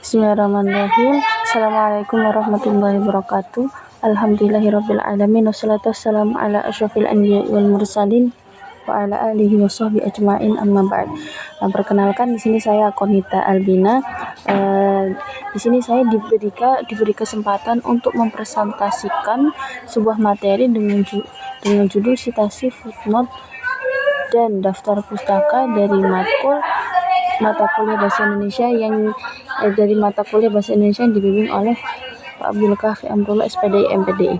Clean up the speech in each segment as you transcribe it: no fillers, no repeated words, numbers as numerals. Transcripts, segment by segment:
Bismillahirrahmanirrahim. Assalamualaikum warahmatullahi wabarakatuh. Alhamdulillahirabbil alamin wassalatu wassalamu ala asyrofil anbiya'i wal mursalin wa ala alihi washabbihi ajmain amma ba'd. Perkenalkan, di sini saya Konita Albina. Di sini saya diberi kesempatan untuk mempresentasikan sebuah materi dengan judul citasi, footnote, dan daftar pustaka dari mata kuliah bahasa Indonesia yang dibimbing oleh Pak Abdul Kafi Amrullah SPDI MPDI.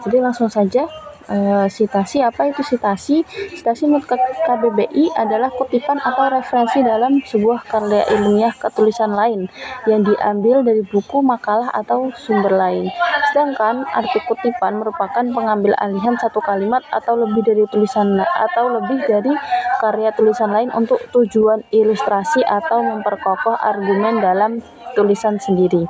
Jadi langsung saja, citasi. Apa itu citasi? Citasi menurut KBBI adalah kutipan atau referensi dalam sebuah karya ilmiah ketulisan lain yang diambil dari buku, makalah, atau sumber lain. Sedangkan arti kutipan merupakan pengambil alihan satu kalimat atau lebih dari karya tulisan lain untuk tujuan ilustrasi atau memperkokoh argumen dalam tulisan sendiri.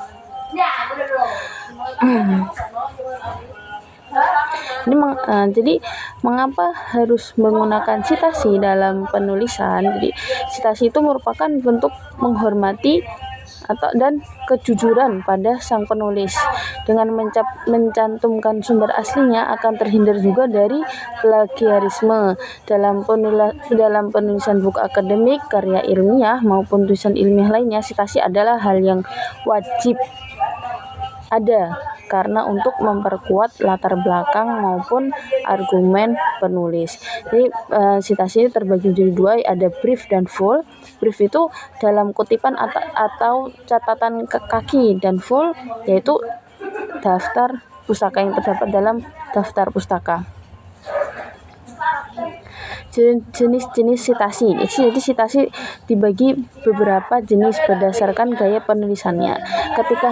Jadi mengapa harus menggunakan citasi dalam penulisan? Jadi citasi itu merupakan bentuk menghormati dan kejujuran pada sang penulis. Dengan mencantumkan sumber aslinya akan terhindar juga dari plagiarisme dalam penulisan buku akademik, karya ilmiah maupun tulisan ilmiah lainnya. Citasi adalah hal yang wajib ada karena untuk memperkuat latar belakang maupun argumen penulis. Jadi citasi terbagi menjadi dua, ada brief dan full. Brief itu dalam kutipan atau catatan kaki, dan full yaitu daftar pustaka yang terdapat dalam daftar pustaka. Jenis-jenis citasi. Jadi citasi dibagi beberapa jenis berdasarkan gaya penulisannya. Ketika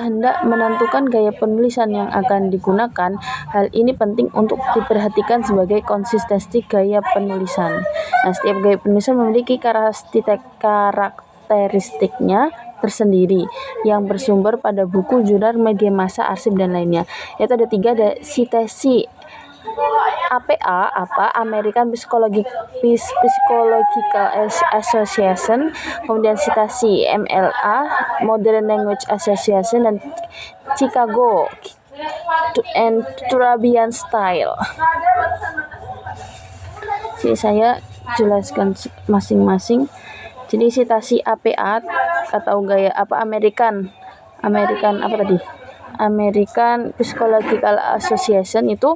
hendak menentukan gaya penulisan yang akan digunakan, hal ini penting untuk diperhatikan sebagai konsistensi gaya penulisan. Nah, setiap gaya penulisan memiliki karakteristiknya tersendiri yang bersumber pada buku, jurnal, media massa, arsip, dan lainnya. Yaitu ada 3, ada citasi APA, American Psychological Association, kemudian citasi MLA, Modern Language Association, dan Chicago and Turabian Style. Jadi saya jelaskan masing-masing. Jadi citasi APA atau gaya American Psychological Association itu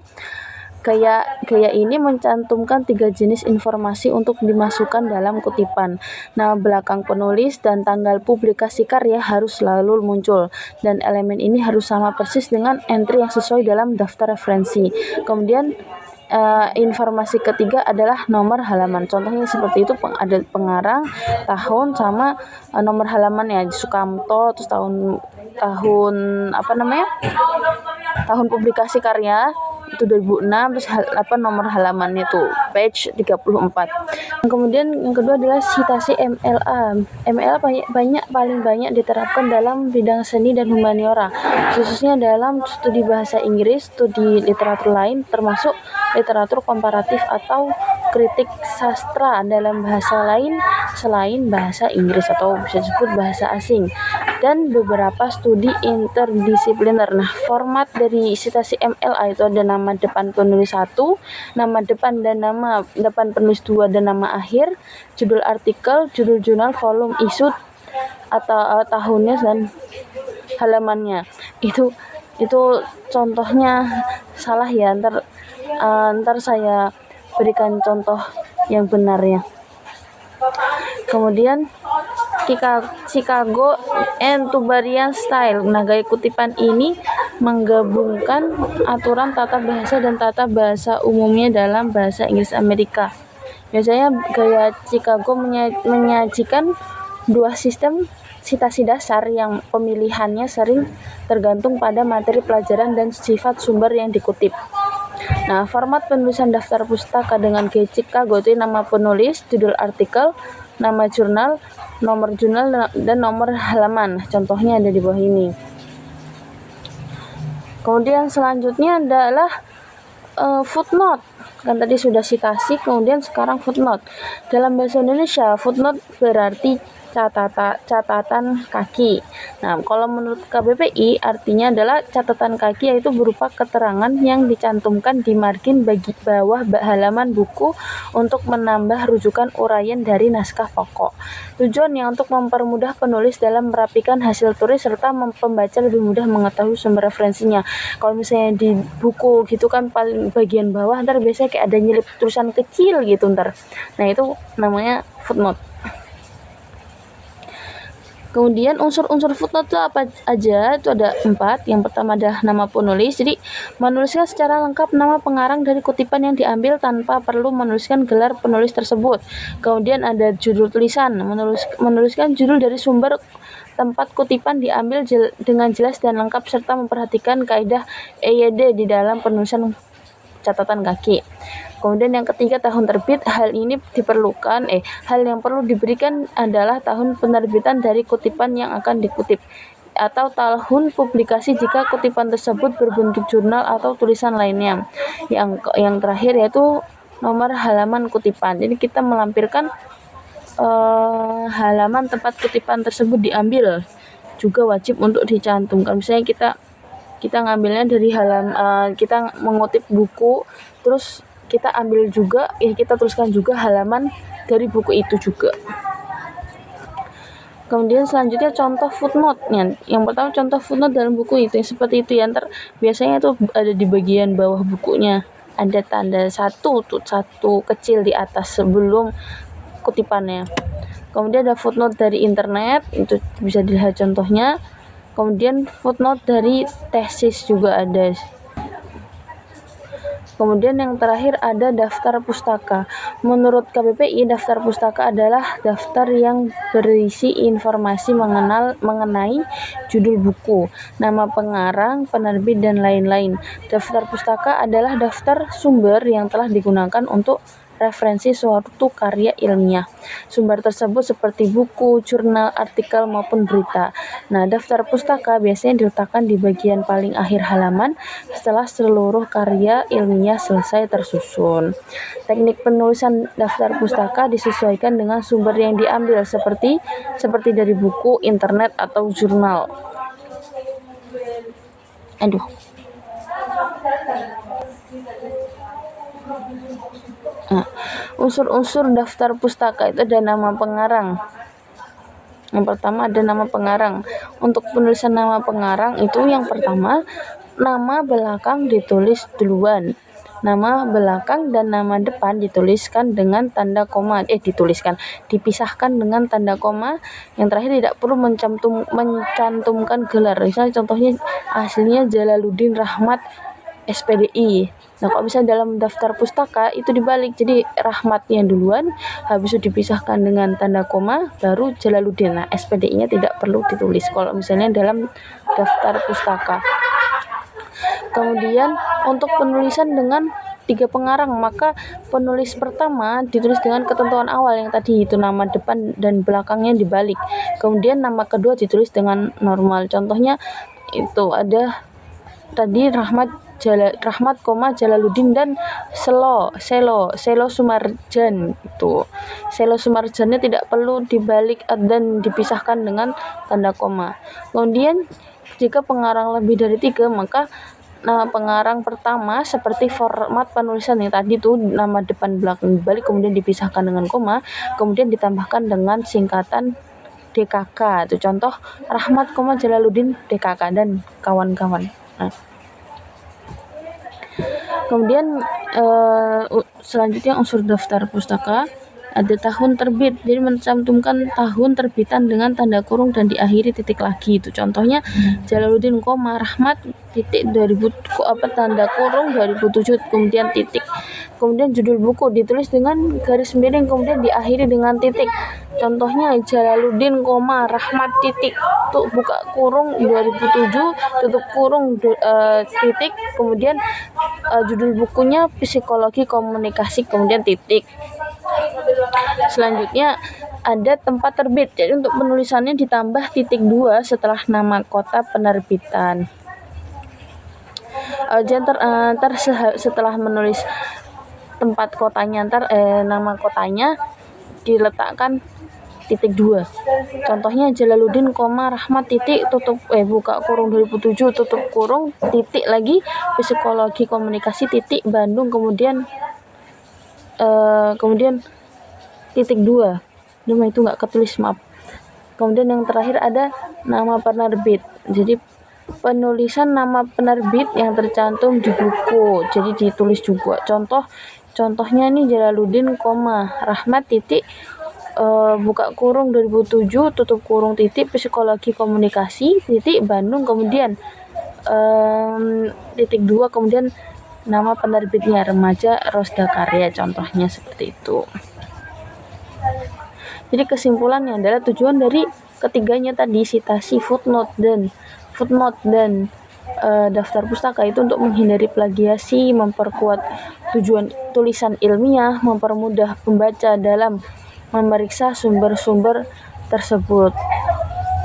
gaya ini mencantumkan 3 jenis informasi untuk dimasukkan dalam kutipan. Nama belakang penulis dan tanggal publikasi karya harus selalu muncul, dan elemen ini harus sama persis dengan entry yang sesuai dalam daftar referensi. Kemudian informasi ketiga adalah nomor halaman. Contohnya seperti itu, ada pengarang, tahun, sama nomor halamannya. Sukamto, terus tahun publikasi karya itu 2006, terus nomor halamannya tuh page 34. Kemudian yang kedua adalah citasi MLA. MLA paling banyak diterapkan dalam bidang seni dan humaniora, khususnya dalam studi bahasa Inggris, studi literatur lain, termasuk literatur komparatif atau kritik sastra dalam bahasa lain selain bahasa Inggris atau bisa disebut bahasa asing, dan beberapa studi interdisipliner. Nah, format dari citasi MLA itu ada nama depan penulis 1, nama depan dan nama depan penulis 2, dan nama akhir, judul artikel, judul jurnal, volume, isu atau tahunnya, dan halamannya. Itu contohnya salah ya, ntar saya berikan contoh yang benarnya. Kemudian Chicago and Turabian Style. Nah, gaya kutipan ini menggabungkan aturan tata bahasa dan tata bahasa umumnya dalam bahasa Inggris Amerika. Biasanya gaya Chicago menyajikan 2 sistem citasi dasar yang pemilihannya sering tergantung pada materi pelajaran dan sifat sumber yang dikutip. Nah, format penulisan daftar pustaka dengan gaya Chicago itu nama penulis, judul artikel, nama jurnal, nomor jurnal, dan nomor halaman. Contohnya ada di bawah ini. Kemudian selanjutnya adalah footnote. kan tadi sudah sitasi, kemudian sekarang footnote. Dalam bahasa Indonesia, footnote berarti catatan kaki. Nah, kalau menurut KBPI artinya adalah catatan kaki, yaitu berupa keterangan yang dicantumkan di margin bawah halaman buku untuk menambah rujukan uraian dari naskah pokok. Tujuannya untuk mempermudah penulis dalam merapikan hasil tulis serta pembaca lebih mudah mengetahui sumber referensinya. Kalau misalnya di buku gitu kan paling bagian bawah ntar biasanya kayak ada nyelip tulisan kecil gitu ntar. Nah, itu namanya footnote. Kemudian unsur-unsur footnote itu apa aja? Itu ada 4. Yang pertama adalah nama penulis. Jadi menuliskan secara lengkap nama pengarang dari kutipan yang diambil tanpa perlu menuliskan gelar penulis tersebut. Kemudian ada judul tulisan. Menuliskan judul dari sumber tempat kutipan diambil dengan jelas dan lengkap serta memperhatikan kaidah EYD di dalam penulisan catatan kaki. Kemudian yang ketiga, tahun terbit. Hal yang perlu diberikan adalah tahun penerbitan dari kutipan yang akan dikutip atau tahun publikasi jika kutipan tersebut berbentuk jurnal atau tulisan lainnya. Yang terakhir yaitu nomor halaman kutipan. Jadi kita melampirkan halaman tempat kutipan tersebut diambil juga wajib untuk dicantumkan. Misalnya kita ngambilnya dari kita mengutip buku, terus kita ambil juga, kita tuliskan juga halaman dari buku itu juga. Kemudian selanjutnya contoh footnote-nya. Yang pertama contoh footnote dalam buku itu seperti itu ya. Biasanya itu ada di bagian bawah bukunya. Ada tanda satu kecil di atas sebelum kutipannya. Kemudian ada footnote dari internet, itu bisa dilihat contohnya. Kemudian footnote dari tesis juga ada. Kemudian yang terakhir ada daftar pustaka. Menurut KBPI, daftar pustaka adalah daftar yang berisi informasi mengenai judul buku, nama pengarang, penerbit, dan lain-lain. Daftar pustaka adalah daftar sumber yang telah digunakan untuk referensi suatu karya ilmiah. Sumber tersebut seperti buku, jurnal, artikel, maupun berita. Nah, daftar pustaka biasanya diletakkan di bagian paling akhir halaman setelah seluruh karya ilmiah selesai tersusun. Teknik penulisan daftar pustaka disesuaikan dengan sumber yang diambil seperti dari buku, internet, atau jurnal. Nah, unsur-unsur daftar pustaka itu ada nama pengarang. Yang pertama ada nama pengarang. Untuk penulisan nama pengarang itu yang pertama, nama belakang ditulis duluan. Nama belakang dan nama depan dituliskan dengan tanda koma. Dipisahkan dengan tanda koma. Yang terakhir tidak perlu mencantumkan gelar. Misalnya contohnya aslinya Jalaluddin Rahmat SPDI. Nah, kalau misalnya dalam daftar pustaka itu dibalik, jadi Rahmatnya duluan, habis itu dipisahkan dengan tanda koma, baru Jalaluddin. Nah, SPDI-nya tidak perlu ditulis kalau misalnya dalam daftar pustaka. Kemudian untuk penulisan dengan 3 pengarang, maka penulis pertama ditulis dengan ketentuan awal yang tadi itu nama depan dan belakangnya dibalik. Kemudian nama kedua ditulis dengan normal. Contohnya itu ada tadi Rahmat, Jalaluddin, dan Selo Sumarjan. Itu Selo Sumarjannya tidak perlu dibalik dan dipisahkan dengan tanda koma. Kemudian jika pengarang lebih dari 3, maka pengarang pertama seperti format penulisan yang tadi tuh nama depan belakang dibalik kemudian dipisahkan dengan koma, kemudian ditambahkan dengan singkatan DKK. Itu contoh Rahmat, Jalaluddin, DKK, dan kawan-kawan. Nah, kemudian selanjutnya unsur daftar pustaka ada tahun terbit. Jadi mencantumkan tahun terbitan dengan tanda kurung dan diakhiri titik lagi. Itu contohnya Jalaluddin, Rahmat, titik 2000 tanda kurung 2007 kemudian titik. Kemudian judul buku ditulis dengan garis miring kemudian diakhiri dengan titik. Contohnya Jalaluddin, Rahmat, titik, tuh buka kurung 2007 tutup kurung titik, kemudian judul bukunya Psikologi Komunikasi kemudian titik. Selanjutnya ada tempat terbit. Jadi untuk penulisannya ditambah titik 2 setelah nama kota penerbitan. Setelah menulis tempat kotanya nama kotanya diletakkan .2. Contohnya Jalaluddin, Rahmat tutup buka kurung 2007 tutup kurung titik lagi psikologi komunikasi Bandung kemudian .2. Cuma itu nggak ketulis, maaf. Kemudian yang terakhir ada nama penerbit. Jadi penulisan nama penerbit yang tercantum di buku. Jadi ditulis juga. Contohnya nih Jalaluddin, Rahmat buka kurung 2007 tutup kurung psikologi komunikasi Bandung kemudian .2 kemudian nama penerbitnya Remaja Rosda Karya, contohnya seperti itu. Jadi kesimpulannya adalah tujuan dari ketiganya tadi, citasi, footnote dan daftar pustaka itu untuk menghindari plagiasi, memperkuat tujuan tulisan ilmiah, mempermudah pembaca dalam memeriksa sumber-sumber tersebut.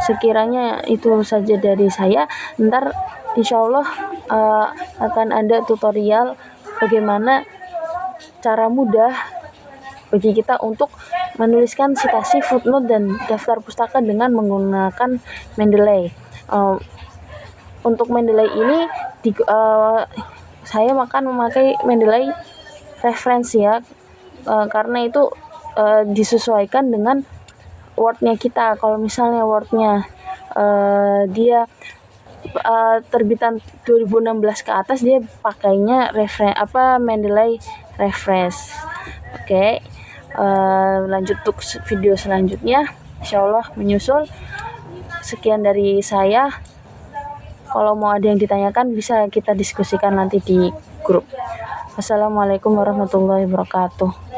Sekiranya itu saja dari saya. Ntar insyaallah akan ada tutorial bagaimana cara mudah bagi kita untuk menuliskan citasi, footnote, dan daftar pustaka dengan menggunakan Mendeley. Untuk Mendeley ini saya akan memakai Mendeley reference ya, karena itu disesuaikan dengan wordnya kita. Kalau misalnya wordnya dia terbitan 2016 ke atas, dia pakainya Mendeley reference. Oke. Lanjut untuk video selanjutnya insyaallah menyusul. Sekian dari saya. Kalau mau ada yang ditanyakan bisa kita diskusikan nanti di grup. Wassalamualaikum warahmatullahi wabarakatuh.